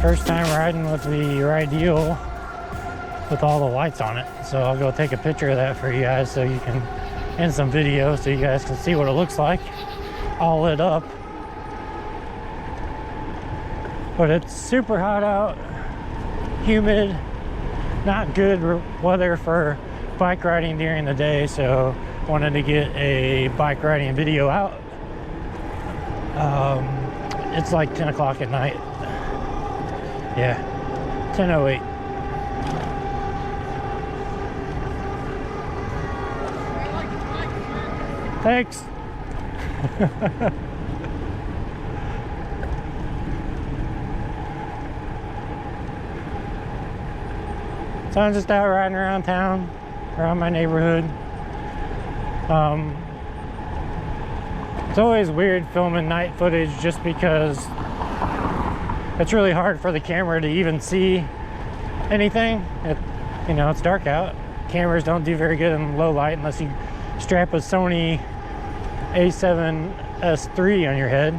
First time riding with the Rideal with all the lights on it. So I'll go take a picture of that for you guys so you can, and some video so you guys can see what it looks like all lit up. But it's super hot out, humid, not good weather for bike riding during the day, so wanted to get a bike riding video out. It's like 10 o'clock at night. Yeah, 10:08. Thanks. So I'm just out riding around town, around my neighborhood. It's always weird filming night footage just because it's really hard for the camera to even see anything. You know, it's dark out. Cameras don't do very good in low light unless you strap a Sony A7S III on your head.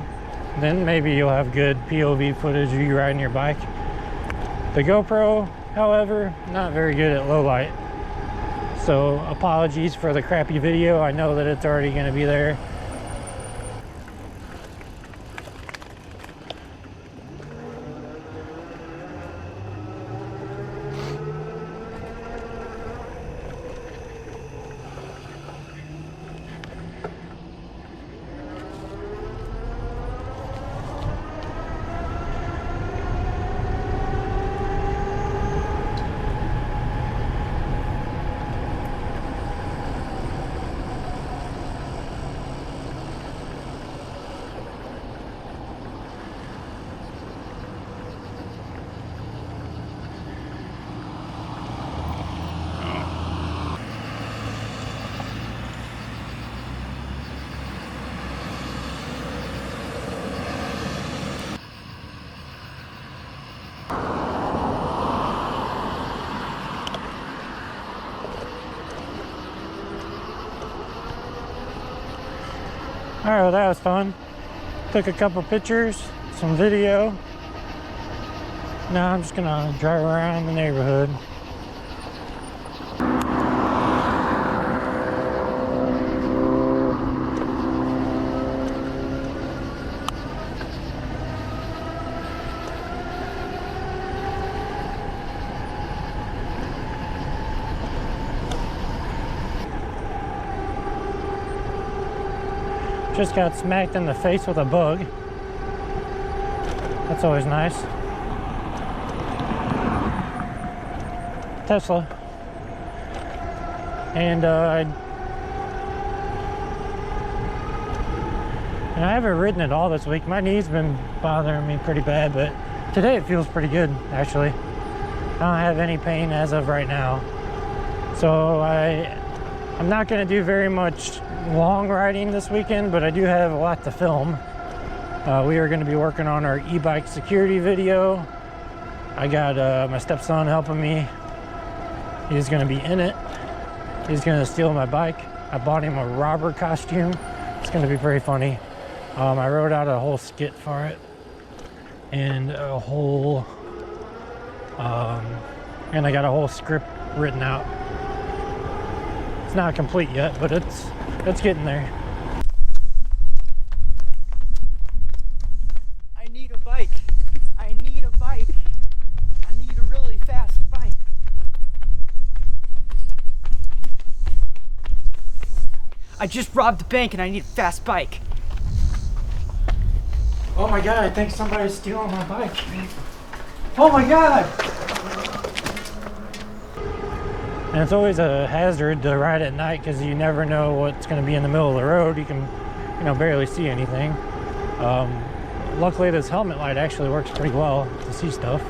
Then maybe you'll have good POV footage of you riding your bike. The GoPro, however, not very good at low light. So apologies for the crappy video. I know that it's already going to be there. Alright, well that was fun. Took a couple pictures, some video. Now I'm just gonna drive around the neighborhood. Just got smacked in the face with a bug. That's always nice. Tesla. And I haven't ridden it all this week. My knee's been bothering me pretty bad, but today it feels pretty good, actually. I don't have any pain as of right now. So I'm not going to do very much long riding this weekend, but I do have a lot to film. We are going to be working on our e-bike security video. I got my stepson helping me. He's going to be in it. He's going to steal my bike. I bought him a robber costume. It's going to be pretty funny. I wrote out a whole skit for it, and a whole and I got a whole script written out. It's not complete yet, but it's getting there. I need a bike. I need a bike. I need a really fast bike. I just robbed the bank and I need a fast bike. Oh my god, I think somebody's stealing my bike. Oh my god! And it's always a hazard to ride at night because you never know what's going to be in the middle of the road. You can, barely see anything. Luckily, this helmet light actually works pretty well to see stuff.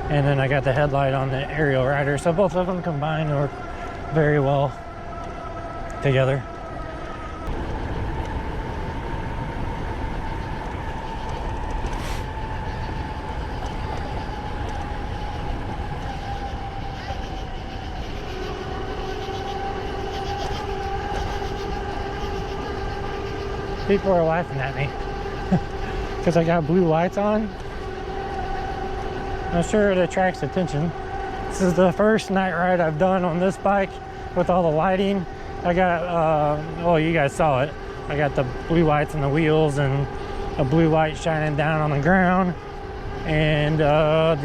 And then I got the headlight on the Ariel Rider, so both of them combined work very well together. People are laughing at me because I got blue lights on. I'm sure it attracts attention. This is the first night ride I've done on this bike with all the lighting. I got, well, you guys saw it. I got the blue lights on the wheels and a blue light shining down on the ground. And I'm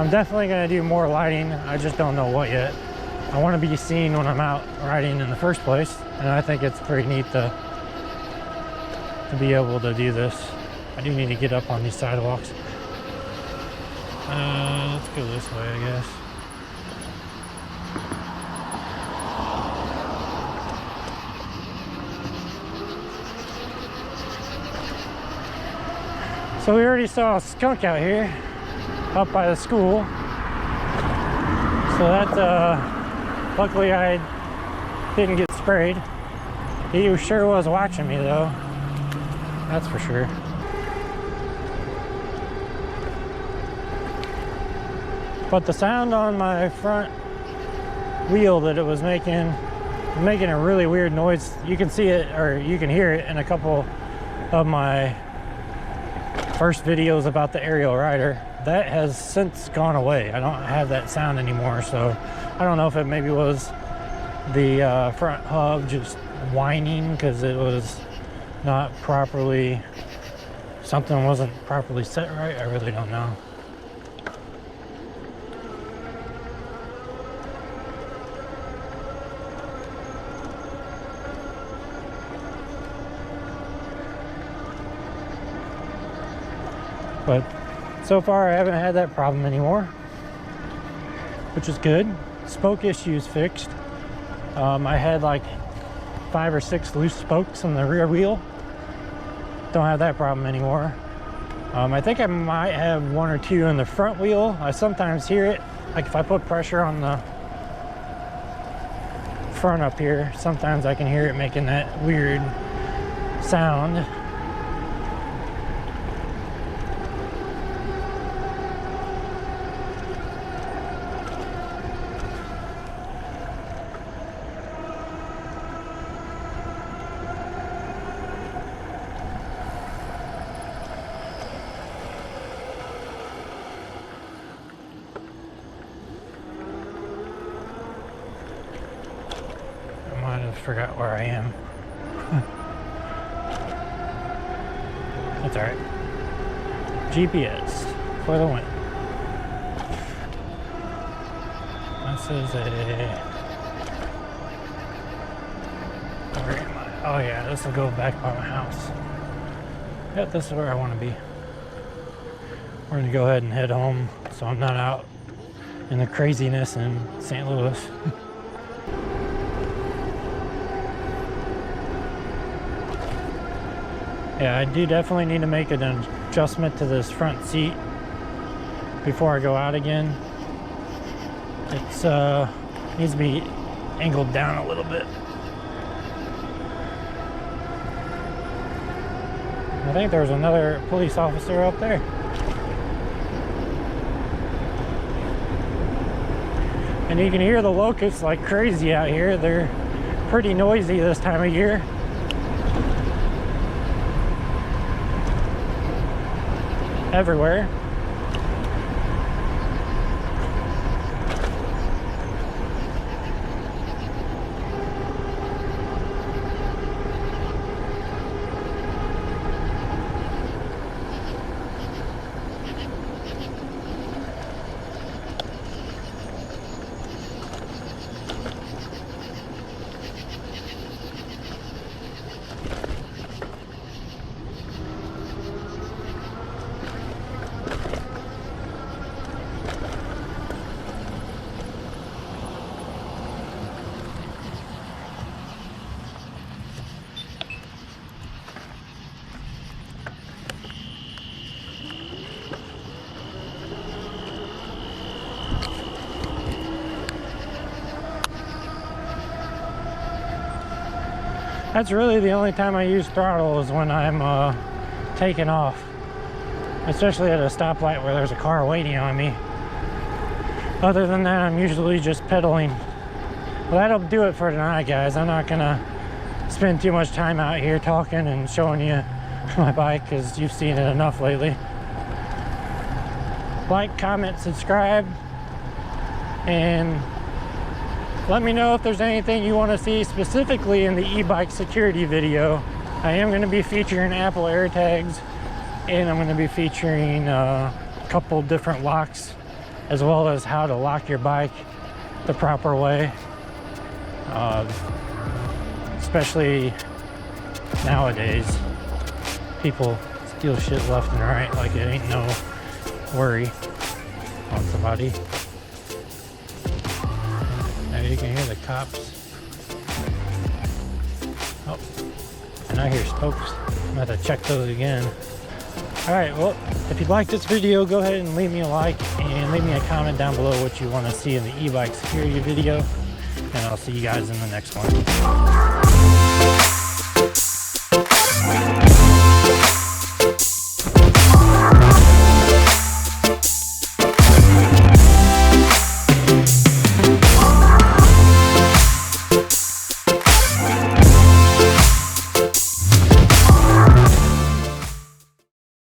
definitely gonna do more lighting. I just don't know what yet. I want to be seen when I'm out riding in the first place, and I think it's pretty neat to be able to do this. I do need to get up on these sidewalks. Let's go this way, I guess. So we already saw a skunk out here up by the school. So that's luckily I didn't get sprayed. He sure was watching me though. That's for sure. But the sound on my front wheel that it was making a really weird noise. You can see it, or you can hear it in a couple of my first videos about the Ariel Rider. That has since gone away. I don't have that sound anymore, so I don't know if it maybe was the front hub just whining because it was not properly, something wasn't properly set right. I really don't know. But so far I haven't had that problem anymore, which is good. Spoke issues fixed. I had like 5 or 6 loose spokes on the rear wheel. Don't have that problem anymore. I think I might have 1 or 2 in the front wheel. I sometimes hear it, like if I put pressure on the front up here, sometimes I can hear it making that weird sound. Forgot where I am. That's alright. GPS for the win. This is a... Where am I? Oh yeah, this will go back by my house. Yep, this is where I want to be. We're going to go ahead and head home so I'm not out in the craziness in St. Louis. Yeah, I do definitely need to make an adjustment to this front seat before I go out again. It's needs to be angled down a little bit. I think there's another police officer up there. And you can hear the locusts like crazy out here. They're pretty noisy this time of year. Everywhere. That's really the only time I use throttle is when I'm taking off, especially at a stoplight where there's a car waiting on me. Other than that, I'm usually just pedaling. Well, that'll do it for tonight, guys. I'm not gonna spend too much time out here talking and showing you my bike because you've seen it enough lately. like, comment, subscribe, and let me know if there's anything you want to see specifically in the e-bike security video. I am going to be featuring Apple AirTags, and I'm going to be featuring a couple different locks, as well as how to lock your bike the proper way. Especially nowadays, people steal shit left and right like it ain't no worry on somebody. Now you can hear the cops. Oh, and I hear spokes. I'm gonna have to check those again. Alright, well, if you like this video, go ahead and leave me a like and leave me a comment down below what you want to see in the e-bike security video. And I'll see you guys in the next one.